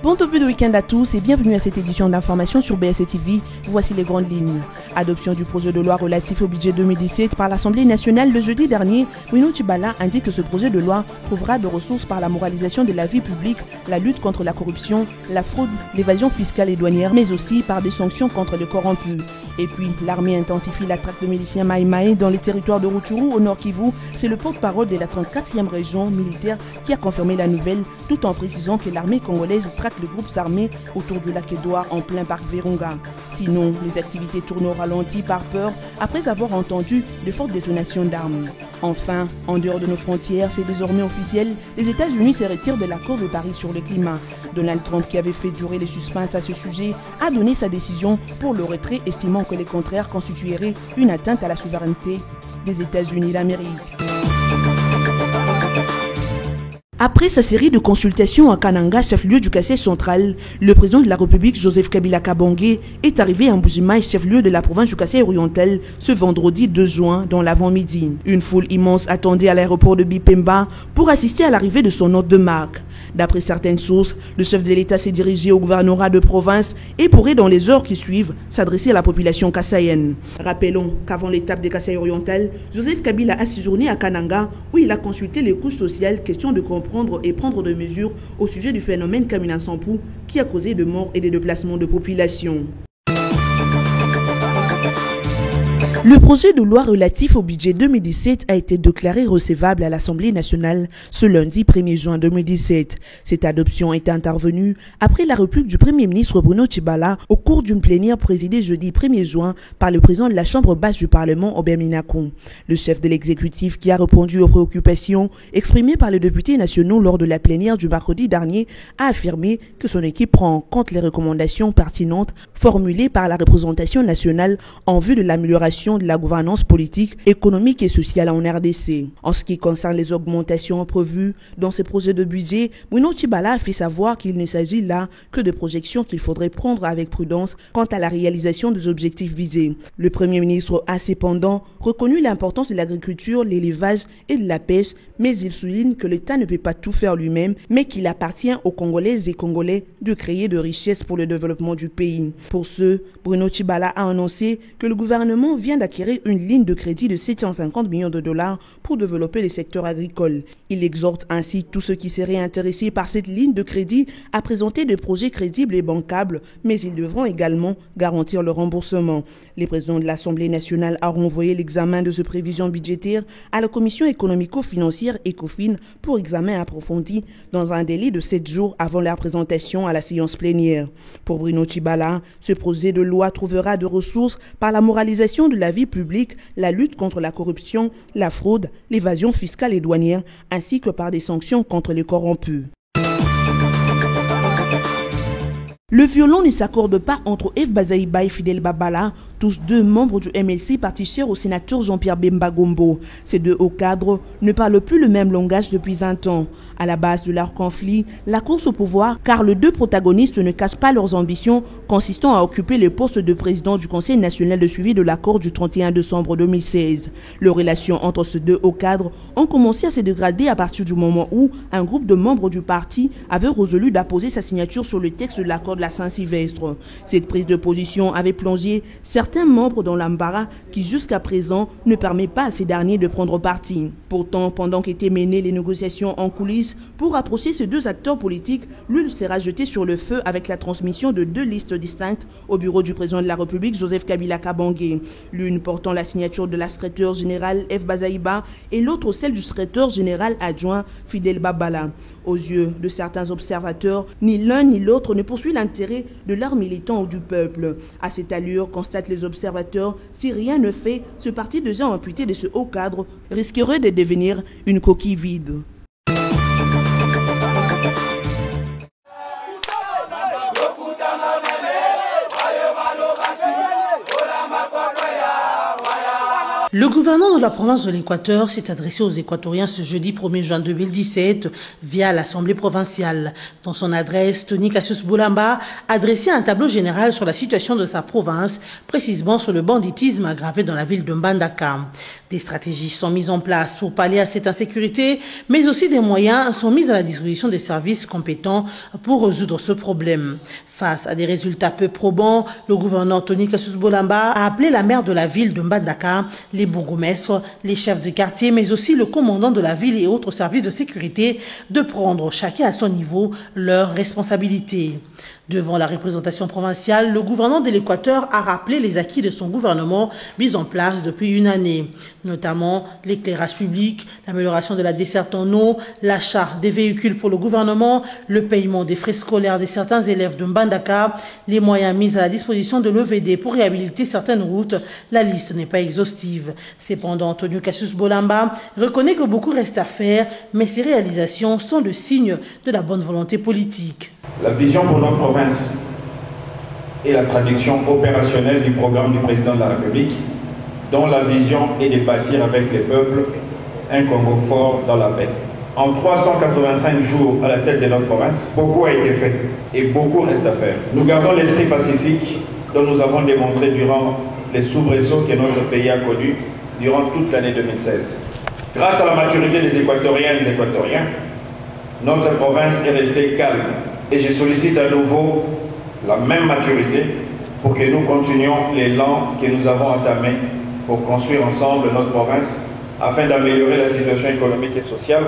Bon début de week-end à tous et bienvenue à cette édition d'information sur BSC TV. Voici les grandes lignes. Adoption du projet de loi relatif au budget 2017 par l'Assemblée nationale le jeudi dernier, Bruno Tshibala indique que ce projet de loi trouvera de ressources par la moralisation de la vie publique, la lutte contre la corruption, la fraude, l'évasion fiscale et douanière, mais aussi par des sanctions contre les corrompus. Et puis, l'armée intensifie la traque de miliciens Maïmaï dans les territoires de Rutshuru au Nord Kivu. C'est le porte-parole de la 34e région militaire qui a confirmé la nouvelle, tout en précisant que l'armée congolaise traque les groupes armés autour du lac Édouard en plein parc Virunga. Sinon, les activités tournent au ralenti par peur après avoir entendu de fortes détonations d'armes. Enfin, en dehors de nos frontières, c'est désormais officiel, les États-Unis se retirent de l'accord de Paris sur le climat. Donald Trump, qui avait fait durer les suspens à ce sujet, a donné sa décision pour le retrait, estimant que les contraires constitueraient une atteinte à la souveraineté des États-Unis d'Amérique. Après sa série de consultations à Kananga, chef-lieu du Kasaï central, le président de la République, Joseph Kabila Kabange, est arrivé à Mbujimaï, chef-lieu de la province du Kasaï oriental, ce vendredi 2 juin, dans l'avant-midi. Une foule immense attendait à l'aéroport de Bipemba pour assister à l'arrivée de son hôte de marque. D'après certaines sources, le chef de l'État s'est dirigé au gouvernorat de province et pourrait, dans les heures qui suivent, s'adresser à la population kassaïenne. Rappelons qu'avant l'étape des Kasaï oriental, Joseph Kabila a séjourné à Kananga, où il a consulté les couches sociales, question de comprendre et prendre des mesures au sujet du phénomène Kamina Sampou qui a causé de morts et des déplacements de population. Le projet de loi relatif au budget 2017 a été déclaré recevable à l'Assemblée nationale ce lundi 1er juin 2017. Cette adoption est intervenue après la réplique du Premier ministre Bruno Tshibala au cours d'une plénière présidée jeudi 1er juin par le président de la Chambre basse du Parlement, Obert Minakou. Le chef de l'exécutif qui a répondu aux préoccupations exprimées par les députés nationaux lors de la plénière du mercredi dernier a affirmé que son équipe prend en compte les recommandations pertinentes formulées par la représentation nationale en vue de l'amélioration de la gouvernance politique, économique et sociale en RDC. En ce qui concerne les augmentations prévues dans ces projets de budget, Bruno Tshibala a fait savoir qu'il ne s'agit là que de projections qu'il faudrait prendre avec prudence quant à la réalisation des objectifs visés. Le Premier ministre a cependant reconnu l'importance de l'agriculture, l'élevage et de la pêche, mais il souligne que l'État ne peut pas tout faire lui-même, mais qu'il appartient aux Congolaises et Congolais de créer de richesses pour le développement du pays. Pour ce, Bruno Tshibala a annoncé que le gouvernement vient d'acquérir une ligne de crédit de 750 millions de dollars pour développer le secteur agricole. Il exhorte ainsi tous ceux qui seraient intéressés par cette ligne de crédit à présenter des projets crédibles et bancables, mais ils devront également garantir le remboursement. Les présidents de l'Assemblée nationale a renvoyé l'examen de ces prévisions budgétaires à la Commission économico-financière ECOFIN pour examen approfondi dans un délai de 7 jours avant la présentation à la séance plénière. Pour Bruno Tshibala, ce projet de loi trouvera de ressources par la moralisation de la vie publique, la lutte contre la corruption, la fraude, l'évasion fiscale et douanière, ainsi que par des sanctions contre les corrompus. Le violon ne s'accorde pas entre F. Bazaïba et Fidel Babala, tous deux membres du MLC parti cher au sénateur Jean-Pierre Bemba Gombo. Ces deux hauts cadres ne parlent plus le même langage depuis un temps. À la base de leur conflit, la course au pouvoir, car les deux protagonistes ne cachent pas leurs ambitions consistant à occuper le poste de président du Conseil national de suivi de l'accord du 31 décembre 2016. Les relations entre ces deux hauts cadres ont commencé à se dégrader à partir du moment où un groupe de membres du parti avait résolu d'apposer sa signature sur le texte de l'accord de la Saint-Sylvestre. Cette prise de position avait plongé certains membres dans l'embarras qui jusqu'à présent ne permet pas à ces derniers de prendre parti. Pourtant, pendant qu'étaient menées les négociations en coulisses pour rapprocher ces deux acteurs politiques, l'huile sera jetée sur le feu avec la transmission de deux listes distinctes au bureau du président de la République, Joseph Kabila Kabange. L'une portant la signature de la secrétaire générale F. Bazaïba et l'autre celle du secrétaire général adjoint Fidel Babala. Aux yeux de certains observateurs, ni l'un ni l'autre ne poursuit l'intérêt de leurs militants ou du peuple. À cette allure, constatent les observateurs, si rien ne fait, ce parti déjà amputé de ce haut cadre risquerait de devenir une coquille vide. Le gouverneur de la province de l'Équateur s'est adressé aux Équatoriens ce jeudi 1er juin 2017 via l'Assemblée provinciale. Dans son adresse, Tony Cassius Bolamba a dressé un tableau général sur la situation de sa province, précisément sur le banditisme aggravé dans la ville de Mbandaka. Des stratégies sont mises en place pour pallier à cette insécurité, mais aussi des moyens sont mis à la disposition des services compétents pour résoudre ce problème. Face à des résultats peu probants, le gouverneur Tony Cassius Bolamba a appelé la maire de la ville de Mbandaka, les bourgmestres, les chefs de quartier, mais aussi le commandant de la ville et autres services de sécurité de prendre chacun à son niveau leurs responsabilités. Devant la représentation provinciale, le gouverneur de l'Équateur a rappelé les acquis de son gouvernement mis en place depuis une année, notamment l'éclairage public, l'amélioration de la desserte en eau, l'achat des véhicules pour le gouvernement, le paiement des frais scolaires de certains élèves de Mbandaka, les moyens mis à la disposition de l'EVD pour réhabiliter certaines routes. La liste n'est pas exhaustive. Cependant, Tony Cassius Bolamba reconnaît que beaucoup reste à faire, mais ces réalisations sont le signe de la bonne volonté politique. La vision pour notre province est la traduction opérationnelle du programme du président de la République, dont la vision est de bâtir avec les peuples un Congo fort dans la paix. En 385 jours à la tête de notre province, beaucoup a été fait et beaucoup reste à faire. Nous gardons l'esprit pacifique dont nous avons démontré durant les soubresauts que notre pays a connus durant toute l'année 2016. Grâce à la maturité des Équatoriennes et des Équatoriens, notre province est restée calme. Et je sollicite à nouveau la même maturité pour que nous continuions l'élan que nous avons entamé pour construire ensemble notre province afin d'améliorer la situation économique et sociale,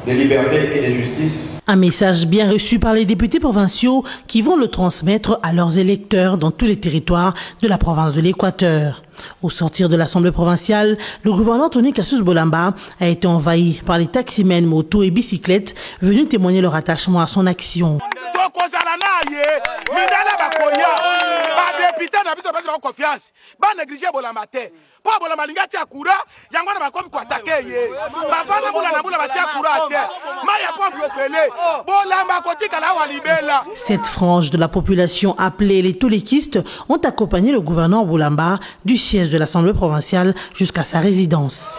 de liberté et de justice. Un message bien reçu par les députés provinciaux qui vont le transmettre à leurs électeurs dans tous les territoires de la province de l'Équateur. Au sortir de l'Assemblée provinciale, le gouverneur Tony Cassius Bolamba a été envahi par les taximens, motos et bicyclettes venus témoigner leur attachement à son action. Cette frange de la population appelée les toléquistes ont accompagné le gouverneur Bolamba du siège de l'Assemblée provinciale jusqu'à sa résidence.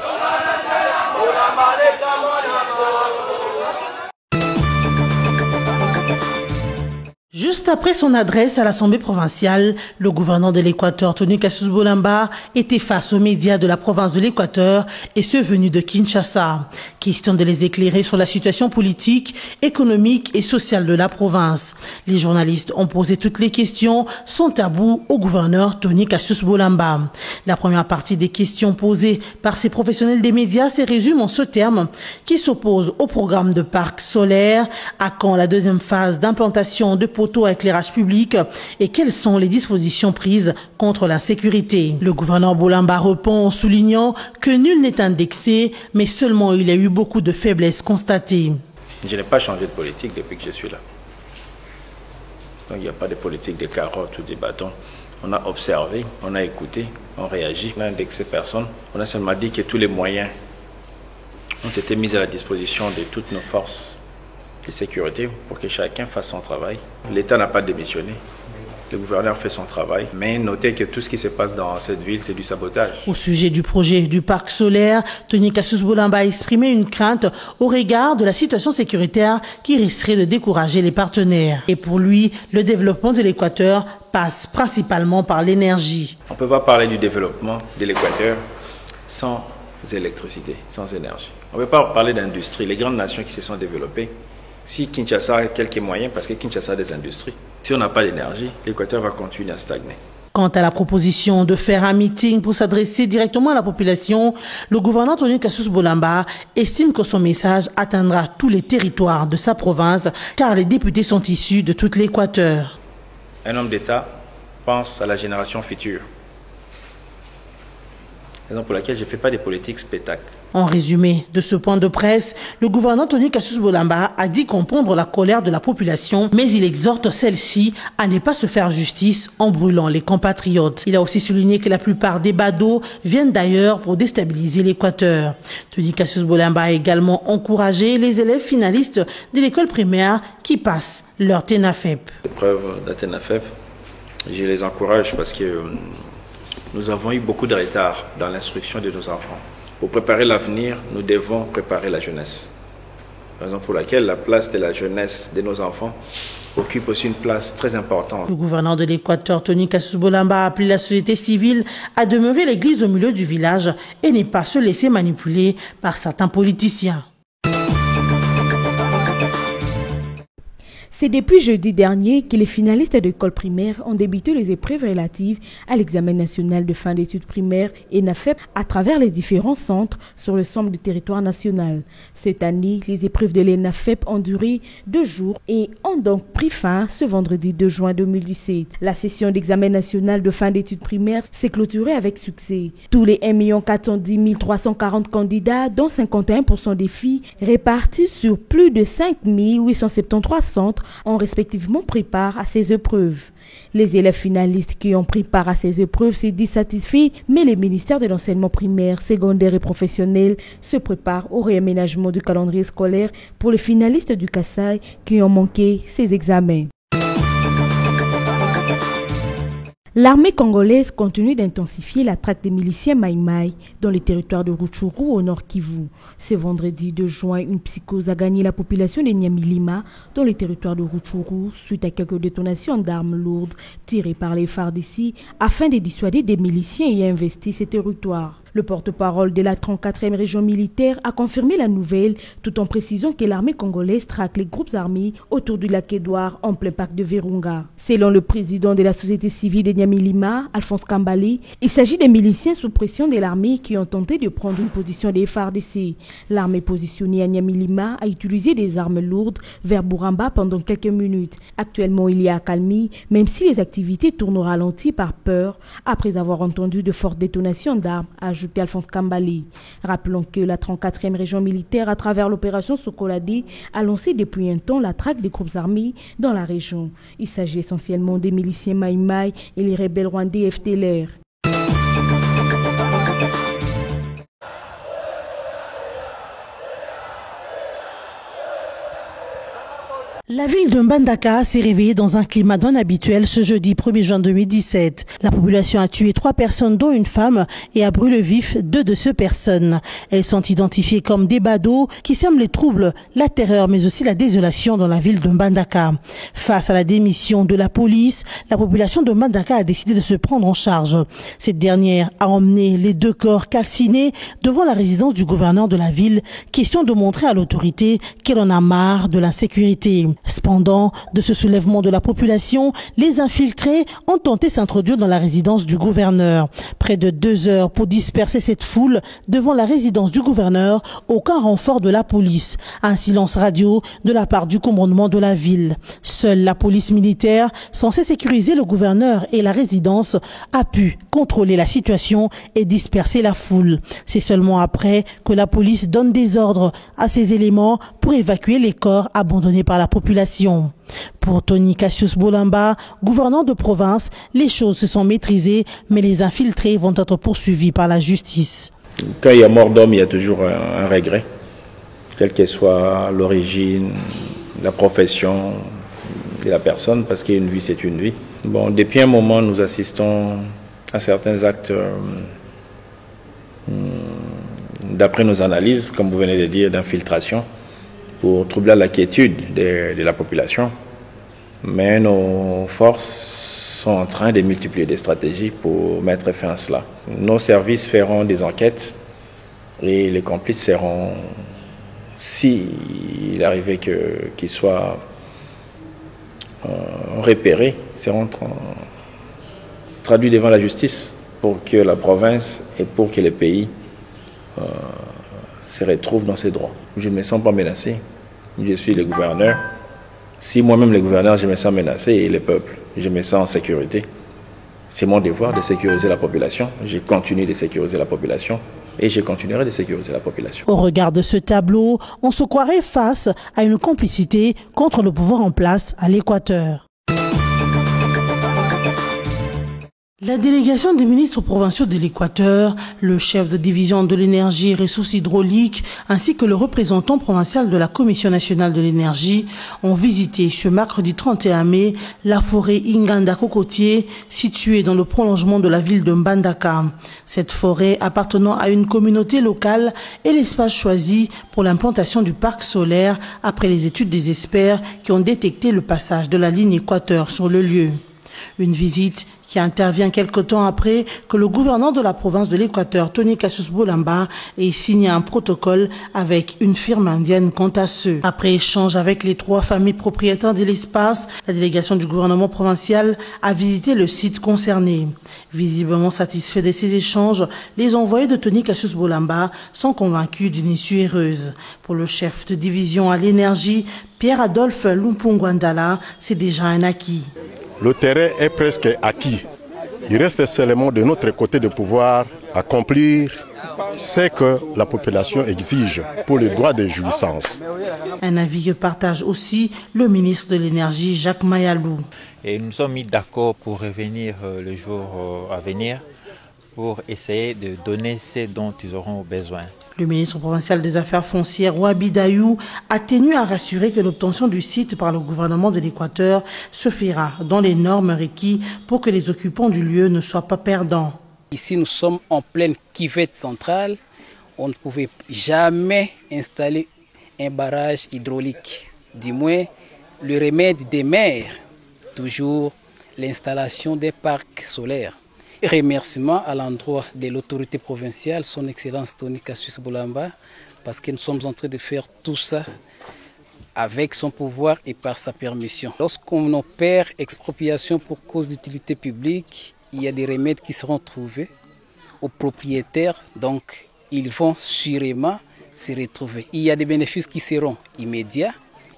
Juste après son adresse à l'Assemblée provinciale, le gouverneur de l'Équateur, Tony Cassius Bolamba, était face aux médias de la province de l'Équateur et ceux venus de Kinshasa. Question de les éclairer sur la situation politique, économique et sociale de la province. Les journalistes ont posé toutes les questions sans tabou au gouverneur Tony Cassius Bolamba. La première partie des questions posées par ces professionnels des médias se résume en ce terme qui s'oppose au programme de parc solaire, à quand la deuxième phase d'implantation de poteaux à éclairage public et quelles sont les dispositions prises contre l'insécurité. Le gouverneur Bolamba répond en soulignant que nul n'est indexé, mais seulement il y a eu beaucoup de faiblesses constatées. Je n'ai pas changé de politique depuis que je suis là. Donc il n'y a pas de politique de carottes ou de bâtons. On a observé, on a écouté, on réagit. On n'a indexé personne. On a seulement dit que tous les moyens ont été mis à la disposition de toutes nos forces de sécurité pour que chacun fasse son travail. L'État n'a pas démissionné. Le gouverneur fait son travail, mais notez que tout ce qui se passe dans cette ville, c'est du sabotage. Au sujet du projet du parc solaire, Tony Cassius Bolamba a exprimé une crainte au regard de la situation sécuritaire qui risquerait de décourager les partenaires. Et pour lui, le développement de l'Équateur passe principalement par l'énergie. On ne peut pas parler du développement de l'Équateur sans électricité, sans énergie. On ne peut pas parler d'industrie. Les grandes nations qui se sont développées, si Kinshasa a quelques moyens, parce que Kinshasa a des industries, si on n'a pas d'énergie, l'Équateur va continuer à stagner. Quant à la proposition de faire un meeting pour s'adresser directement à la population, le gouverneur Tony Cassius Bolamba estime que son message atteindra tous les territoires de sa province, car les députés sont issus de tout l'Équateur. Un homme d'État pense à la génération future. Raison pour laquelle je ne fais pas des politiques spectacles. En résumé de ce point de presse, le gouverneur Tony Cassius Bolamba a dit comprendre la colère de la population, mais il exhorte celle-ci à ne pas se faire justice en brûlant les compatriotes. Il a aussi souligné que la plupart des badauds viennent d'ailleurs pour déstabiliser l'Équateur. Tony Cassius Bolamba a également encouragé les élèves finalistes de l'école primaire qui passent leur TENAFEP. L'épreuve de la TENAFEP, je les encourage parce que nous avons eu beaucoup de retard dans l'instruction de nos enfants. Pour préparer l'avenir, nous devons préparer la jeunesse. Raison pour laquelle la place de la jeunesse de nos enfants occupe aussi une place très importante. Le gouverneur de l'Équateur, Tony Cassius Bolamba, a appelé la société civile à demeurer l'église au milieu du village et ne pas se laisser manipuler par certains politiciens. C'est depuis jeudi dernier que les finalistes d'école primaire ont débuté les épreuves relatives à l'examen national de fin d'études primaires et NAFEP à travers les différents centres sur l'ensemble du territoire national. Cette année, les épreuves de l'ENAFEP ont duré 2 jours et ont donc pris fin ce vendredi 2 juin 2017. La session d'examen national de fin d'études primaires s'est clôturée avec succès. Tous les 1 410 340 candidats, dont 51% des filles, répartis sur plus de 5 873 centres, ont respectivement pris part à ces épreuves. Les élèves finalistes qui ont pris part à ces épreuves s'est dit satisfaits, mais les ministères de l'enseignement primaire, secondaire et professionnel se préparent au réaménagement du calendrier scolaire pour les finalistes du Kasaï qui ont manqué ces examens. L'armée congolaise continue d'intensifier la traque des miliciens Maïmaï dans les territoires de Rutshuru au nord Kivu. Ce vendredi 2 juin, une psychose a gagné la population de Nyamilima dans les territoires de Rutshuru suite à quelques détonations d'armes lourdes tirées par les FARDC afin de dissuader des miliciens et investir ces territoires. Le porte-parole de la 34e région militaire a confirmé la nouvelle tout en précisant que l'armée congolaise traque les groupes armés autour du lac Édouard en plein parc de Virunga. Selon le président de la société civile de Nyamilima, Alphonse Kambale, il s'agit des miliciens sous pression de l'armée qui ont tenté de prendre une position des FARDC. L'armée positionnée à Nyamilima a utilisé des armes lourdes vers Buramba pendant quelques minutes. Actuellement, il y a accalmie, même si les activités tournent au ralenti par peur après avoir entendu de fortes détonations d'armes, ajouté Alphonse Kambale. Rappelons que la 34e région militaire, à travers l'opération Sokolade, a lancé depuis un temps la traque des groupes armés dans la région. Il s'agit essentiellement des miliciens Maïmaï et les rebelles rwandais FDLR. La ville de Mbandaka s'est réveillée dans un climat non habituel ce jeudi 1er juin 2017. La population a tué 3 personnes, dont une femme, et a brûlé vif 2 de ces personnes. Elles sont identifiées comme des badauds qui sèment les troubles, la terreur, mais aussi la désolation dans la ville de Mbandaka. Face à la démission de la police, la population de Mbandaka a décidé de se prendre en charge. Cette dernière a emmené les 2 corps calcinés devant la résidence du gouverneur de la ville, question de montrer à l'autorité qu'elle en a marre de l'insécurité. Cependant, de ce soulèvement de la population, les infiltrés ont tenté s'introduire dans la résidence du gouverneur. Près de 2 heures pour disperser cette foule devant la résidence du gouverneur, aucun renfort de la police. Un silence radio de la part du commandement de la ville. Seule la police militaire, censée sécuriser le gouverneur et la résidence, a pu contrôler la situation et disperser la foule. C'est seulement après que la police donne des ordres à ces éléments pour évacuer les corps abandonnés par la population. Pour Tony Cassius Bolamba, gouverneur de province, les choses se sont maîtrisées, mais les infiltrés vont être poursuivis par la justice. Quand il y a mort d'homme, il y a toujours un regret, quelle que soit l'origine, la profession de la personne, parce qu'une vie, c'est une vie. Bon, depuis un moment, nous assistons à certains actes, d'après nos analyses, comme vous venez de dire, d'infiltration, pour troubler la quiétude de la population. Mais nos forces sont en train de multiplier des stratégies pour mettre fin à cela. Nos services feront des enquêtes et les complices seront, s'il arrivait qu'ils soient repérés, seront traduits devant la justice pour que la province et pour que le pays se retrouvent dans ses droits. Je ne me sens pas menacé. Je suis le gouverneur. Si moi-même, le gouverneur, je me sens menacé et le peuple, je me sens en sécurité. C'est mon devoir de sécuriser la population. Je continue de sécuriser la population et je continuerai de sécuriser la population. Au regard de ce tableau, on se croirait face à une complicité contre le pouvoir en place à l'Équateur. La délégation des ministres provinciaux de l'Équateur, le chef de division de l'énergie et ressources hydrauliques, ainsi que le représentant provincial de la Commission nationale de l'énergie ont visité ce mercredi 31 mai la forêt Inganda Cocotier, située dans le prolongement de la ville de Mbandaka. Cette forêt appartenant à une communauté locale est l'espace choisi pour l'implantation du parc solaire après les études des experts qui ont détecté le passage de la ligne Équateur sur le lieu. Une visite qui intervient quelque temps après que le gouverneur de la province de l'Équateur, Tony Cassius Boulamba, ait signé un protocole avec une firme indienne quant à ceux. Après échange avec les 3 familles propriétaires de l'espace, la délégation du gouvernement provincial a visité le site concerné. Visiblement satisfaits de ces échanges, les envoyés de Tony Cassius Boulamba sont convaincus d'une issue heureuse. Pour le chef de division à l'énergie, Pierre-Adolphe Lumpungwandala, c'est déjà un acquis. Le terrain est presque acquis. Il reste seulement de notre côté de pouvoir accomplir ce que la population exige pour les droits de jouissance. Un avis que partage aussi le ministre de l'Énergie, Jacques Mayalou. Et nous sommes mis d'accord pour revenir le jour à venir pour essayer de donner ce dont ils auront besoin. Le ministre provincial des Affaires foncières, Wabi Dayou, a tenu à rassurer que l'obtention du site par le gouvernement de l'Équateur se fera dans les normes requises pour que les occupants du lieu ne soient pas perdants. Ici, nous sommes en pleine cuvette centrale. On ne pouvait jamais installer un barrage hydraulique. Du moins, le remède des maires, toujours l'installation des parcs solaires. Remerciements à l'endroit de l'autorité provinciale, son Excellence Tony Cassius Boulamba, parce que nous sommes en train de faire tout ça avec son pouvoir et par sa permission. Lorsqu'on opère expropriation pour cause d'utilité publique, il y a des remèdes qui seront trouvés aux propriétaires, donc ils vont sûrement se retrouver. Il y a des bénéfices qui seront immédiats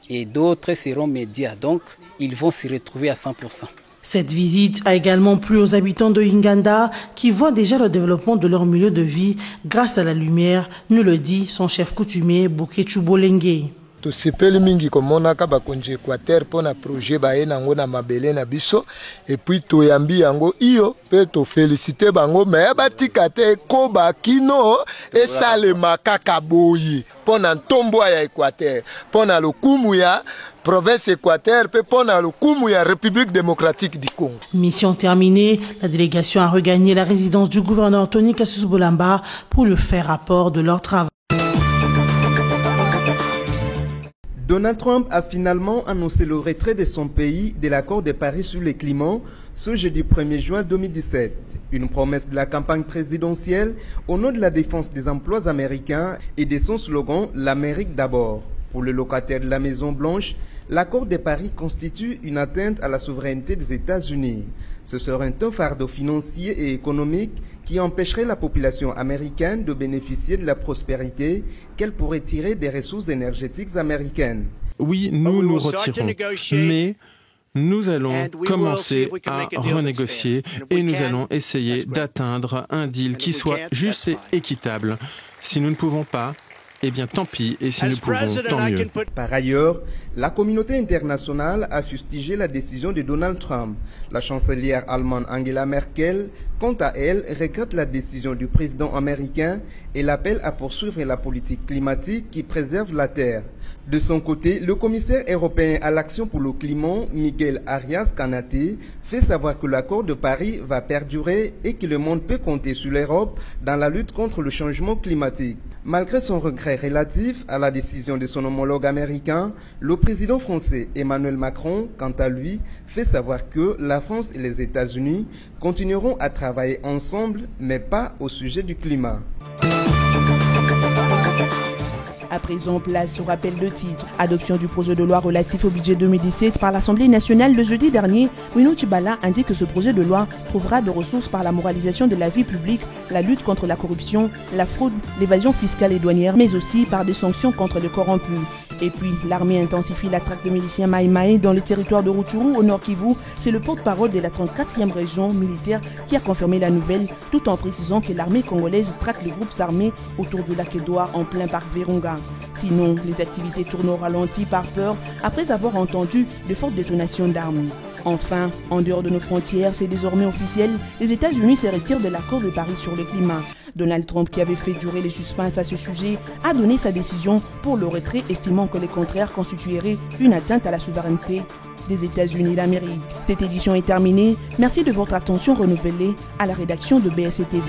et d'autres seront médiats, donc ils vont se retrouver à 100%. Cette visite a également plu aux habitants de Inganda qui voient déjà le développement de leur milieu de vie grâce à la lumière, nous le dit son chef coutumier Bouké Chubolengue. tosepeli mingi komonaka bakonzi Équateur pona projet baye nango na mabele na biso et puis toyambi yango iyo pe to féliciter bango mais batika te ko bakino esalema kaka boyi pona ntombo ya Équateur pona lokumu ya province Équateur pe pona lokumu ya République démocratique du Congo. Mission terminée, la délégation a regagné la résidence du gouverneur Tony Cassius Boulamba pour le faire rapport de leur travail. Donald Trump a finalement annoncé le retrait de son pays de l'accord de Paris sur le climat ce jeudi 1er juin 2017. Une promesse de la campagne présidentielle au nom de la défense des emplois américains et de son slogan « L'Amérique d'abord ». Pour le locataire de la Maison-Blanche, l'accord de Paris constitue une atteinte à la souveraineté des États-Unis. Ce serait un fardeau financier et économique qui empêcherait la population américaine de bénéficier de la prospérité qu'elle pourrait tirer des ressources énergétiques américaines. Oui, nous retirons, mais nous allons commencer à renégocier et nous allons essayer d'atteindre un deal qui soit juste et équitable. Si nous ne pouvons pas, eh bien tant pis, et si nous pouvons, tant mieux. Par ailleurs, la communauté internationale a fustigé la décision de Donald Trump. La chancelière allemande Angela Merkel, quant à elle, regrette la décision du président américain et l'appelle à poursuivre la politique climatique qui préserve la Terre. De son côté, le commissaire européen à l'action pour le climat, Miguel Arias Canate, fait savoir que l'accord de Paris va perdurer et que le monde peut compter sur l'Europe dans la lutte contre le changement climatique. Malgré son regret relatif à la décision de son homologue américain, le président français Emmanuel Macron, quant à lui, fait savoir que la France et les États-Unis continueront à travailler ensemble, mais pas au sujet du climat. À présent, place au rappel de titre. Adoption du projet de loi relatif au budget 2017 par l'Assemblée nationale le jeudi dernier. Wino Tchibala indique que ce projet de loi trouvera de ressources par la moralisation de la vie publique, la lutte contre la corruption, la fraude, l'évasion fiscale et douanière, mais aussi par des sanctions contre les corrompus. Et puis, l'armée intensifie la traque de miliciens Maï Maï dans le territoire de Rutshuru au Nord Kivu. C'est le porte-parole de la 34e région militaire qui a confirmé la nouvelle, tout en précisant que l'armée congolaise traque les groupes armés autour du lac Edouard en plein parc Virunga. Sinon, les activités tournent au ralenti par peur après avoir entendu de fortes détonations d'armes. Enfin, en dehors de nos frontières, c'est désormais officiel, les États-Unis se retirent de l'accord de Paris sur le climat. Donald Trump, qui avait fait durer les suspens à ce sujet, a donné sa décision pour le retrait, estimant que le contraire constituerait une atteinte à la souveraineté des États-Unis d'Amérique. Cette édition est terminée. Merci de votre attention renouvelée à la rédaction de BSC-TV.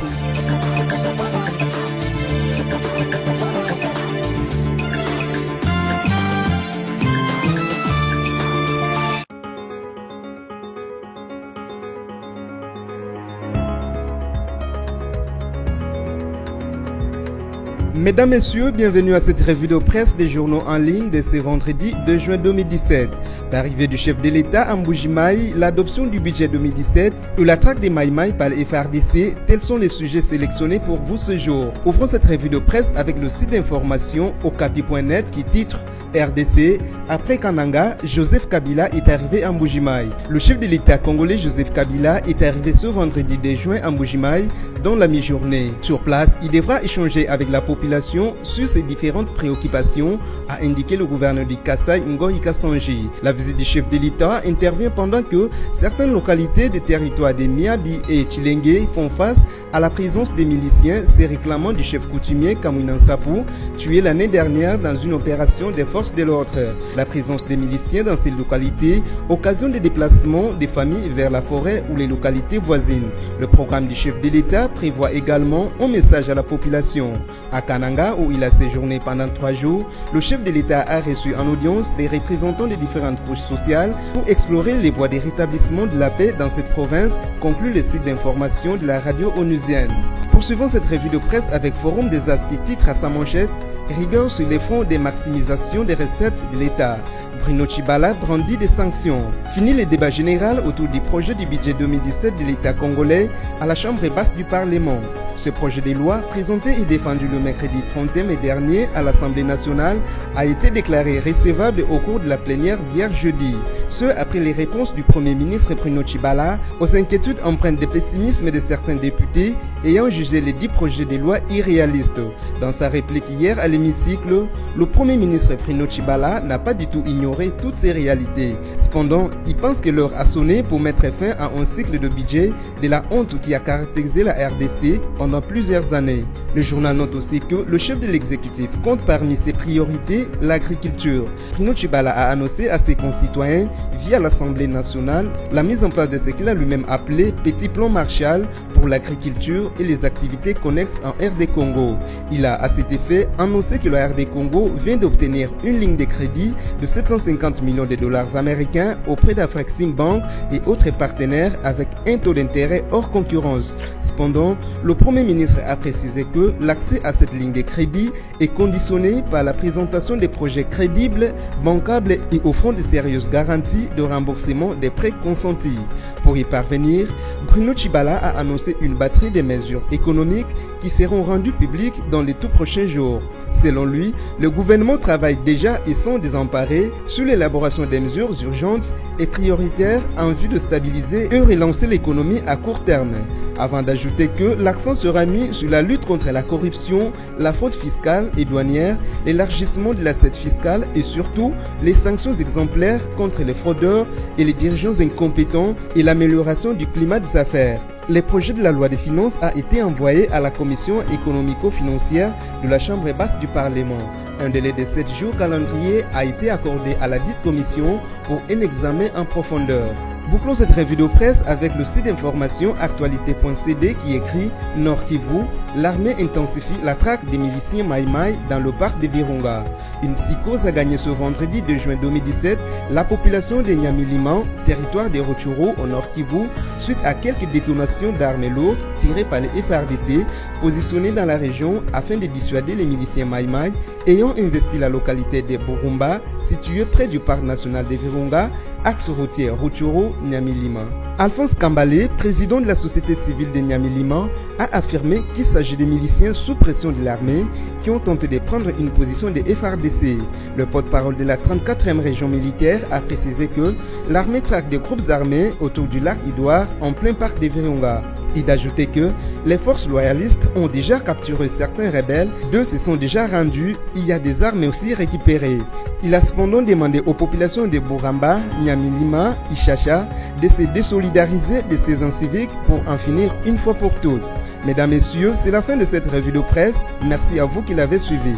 Mesdames, Messieurs, bienvenue à cette revue de presse des journaux en ligne de ce vendredi 2 juin 2017. L'arrivée du chef de l'État à Mbuji-Mayi, l'adoption du budget 2017 et la traque des Maïmaï par le FARDC, tels sont les sujets sélectionnés pour vous ce jour. Ouvrons cette revue de presse avec le site d'information okapi.net qui titre RDC, après Kananga, Joseph Kabila est arrivé à Mbuji-Mayi. Le chef de l'État congolais Joseph Kabila est arrivé ce vendredi 2 juin à Mbuji-Mayi dans la mi-journée. Sur place, il devra échanger avec la population sur ses différentes préoccupations, a indiqué le gouverneur du Kasaï, Ngoï Kassanji. La visite du chef de l'État intervient pendant que certaines localités des territoires de Miabi et Chilenge font face à la présence des miliciens se réclamant du chef coutumier Kamouinan Sapou, tué l'année dernière dans une opération des forces de l'ordre. La présence des miliciens dans ces localités occasionne des déplacements des familles vers la forêt ou les localités voisines. Le programme du chef de l'État prévoit également un message à la population. À Kananga, où il a séjourné pendant 3 jours, le chef de l'État a reçu en audience les représentants des différentes couches sociales pour explorer les voies de rétablissement de la paix dans cette province, conclut le site d'information de la radio onusienne. Poursuivons cette revue de presse avec Forum des As qui titre à sa manchette rigueur sur les fonds de maximisation des recettes de l'État. Bruno Tshibala brandit des sanctions. Fini le débat général autour du projet du budget 2017 de l'État congolais à la Chambre basse du Parlement. Ce projet de loi, présenté et défendu le mercredi 31 mai dernier à l'Assemblée nationale, a été déclaré recevable au cours de la plénière d'hier jeudi. Ce, après les réponses du Premier ministre Bruno Tshibala aux inquiétudes empreintes de pessimisme de certains députés ayant jugé les 10 projets de loi irréalistes. Dans sa réplique hier à l'hémicycle, le Premier ministre Bruno Tshibala n'a pas du tout ignoré toutes ces réalités. Cependant, il pense que l'heure a sonné pour mettre fin à un cycle de budget de la honte qui a caractérisé la RDC pendant plusieurs années. Le journal note aussi que le chef de l'exécutif compte parmi ses priorités l'agriculture. Bruno Tshibala a annoncé à ses concitoyens via l'Assemblée nationale la mise en place de ce qu'il a lui-même appelé Petit Plan Marshall pour l'agriculture et les activités connexes en RD Congo. Il a à cet effet annoncé que la RD Congo vient d'obtenir une ligne de crédit de 750 millions de dollars américains auprès d'Afrexim Bank et autres partenaires avec un taux d'intérêt hors concurrence. Cependant, le Premier ministre a précisé que l'accès à cette ligne de crédit est conditionné par la présentation des projets crédibles, bancables et offrant de sérieuses garanties de remboursement des prêts consentis. Pour y parvenir, Bruno Tshibala a annoncé une batterie de mesures économiques qui seront rendues publiques dans les tout prochains jours. Selon lui, le gouvernement travaille déjà et sans désemparer sur l'élaboration des mesures urgentes et prioritaires en vue de stabiliser et relancer l'économie à court terme. Avant d'ajouter que l'accent sera mis sur la lutte contre la corruption, la fraude fiscale et douanière, l'élargissement de l'assiette fiscale et surtout les sanctions exemplaires contre les fraudeurs et les dirigeants incompétents et l'amélioration du climat des affaires. Le projet de la loi des finances a été envoyé à la commission économico-financière de la Chambre basse du Parlement. Un délai de 7 jours calendrier a été accordé à la dite commission pour un examen en profondeur. Bouclons cette revue de presse avec le site d'information actualité.cd qui écrit Nord Kivu, l'armée intensifie la traque des miliciens Maïmaï dans le parc de Virunga. Une psychose a gagné ce vendredi 2 juin 2017 la population de Nyamilima, territoire de Rutshuru au Nord Kivu, suite à quelques détonations d'armes lourdes tirées par les FARDC positionnés dans la région afin de dissuader les miliciens Maïmaï ayant investi la localité de Burumba, située près du parc national de Virunga, axe routier Rutshuru-Nyamilima. Alphonse Kambale, président de la société civile de Nyamilima, a affirmé qu'il s'agit des miliciens sous pression de l'armée qui ont tenté de prendre une position des FARDC. Le porte-parole de la 34e région militaire a précisé que l'armée traque des groupes armés autour du lac Idouard en plein parc de Virunga. et d'ajouter que les forces loyalistes ont déjà capturé certains rebelles, 2 se sont déjà rendus, il y a des armes aussi récupérées. Il a cependant demandé aux populations de Bouramba, Nyamilima, Ishacha de se désolidariser de ces inciviques pour en finir une fois pour toutes. Mesdames, Messieurs, c'est la fin de cette revue de presse. Merci à vous qui l'avez suivi.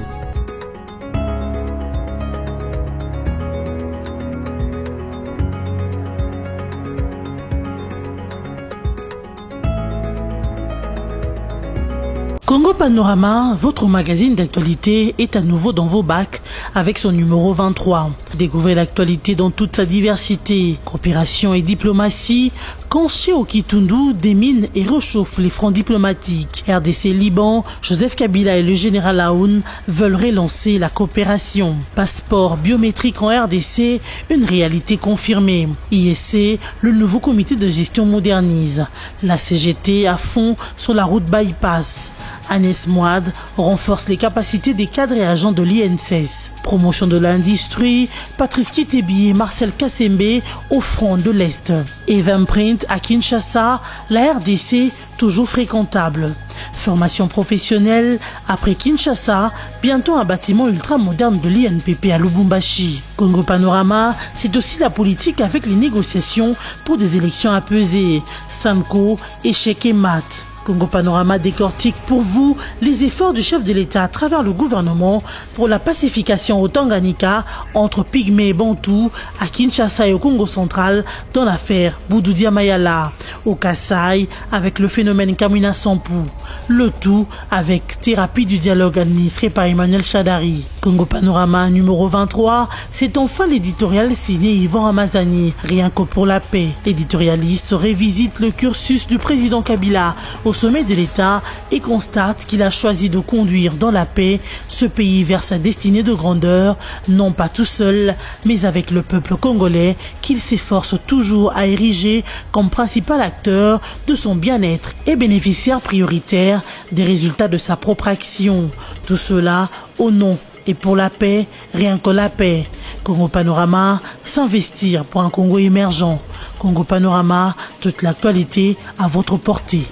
Congo Panorama, votre magazine d'actualité, est à nouveau dans vos bacs avec son numéro 23. Découvrez l'actualité dans toute sa diversité. Coopération et diplomatie, quand Sékou Kitundu démine et réchauffe les fronts diplomatiques. RDC Liban, Joseph Kabila et le général Aoun veulent relancer la coopération. Passeport biométrique en RDC, une réalité confirmée. ISC, le nouveau comité de gestion modernise. La CGT à fond sur la route bypass. Agnès Moad renforce les capacités des cadres et agents de l'INSS. Promotion de l'industrie, Patrice Kitebi et Marcel Kassembe au front de l'Est. Eventprint à Kinshasa, la RDC toujours fréquentable. Formation professionnelle, après Kinshasa, bientôt un bâtiment ultra-moderne de l'INPP à Lubumbashi. Congo Panorama, c'est aussi la politique avec les négociations pour des élections apaisées. Sanko, échec et mat. Congo Panorama décortique pour vous les efforts du chef de l'État à travers le gouvernement pour la pacification au Tanganyika entre Pygmées et Bantous, à Kinshasa et au Congo central dans l'affaire Boudoudia Mayala, au Kasaï avec le phénomène Kamina Sampou, le tout avec thérapie du dialogue administré par Emmanuel Chadari. Congo Panorama numéro 23, c'est enfin l'éditorial signé Yvan Ramazani, rien que pour la paix. L'éditorialiste révisite le cursus du président Kabila au sommet de l'État et constate qu'il a choisi de conduire dans la paix ce pays vers sa destinée de grandeur, non pas tout seul, mais avec le peuple congolais qu'il s'efforce toujours à ériger comme principal acteur de son bien-être et bénéficiaire prioritaire des résultats de sa propre action. Tout cela au nom et pour la paix, rien que la paix. Congo Panorama, s'investir pour un Congo émergent. Congo Panorama, toute l'actualité à votre portée.